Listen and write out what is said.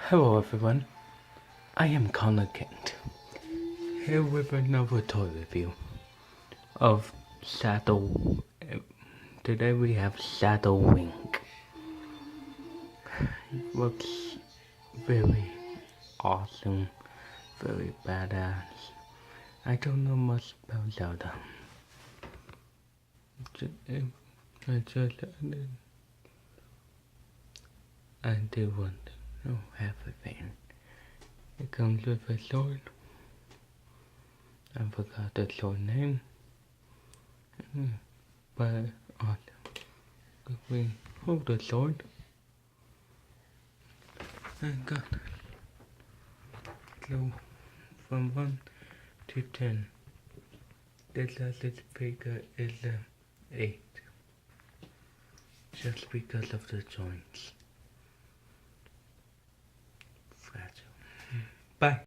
Hello everyone, I am Connor Kent, here with another toy review of Saddle. Today we have Saddle Wink. It looks very awesome, very badass. I don't know much about Zelda. I do want to know everything. It comes with a sword. I forgot the sword name. But if we hold the sword, I got so from 1 to 10. This last figure is 8, just because of the joints.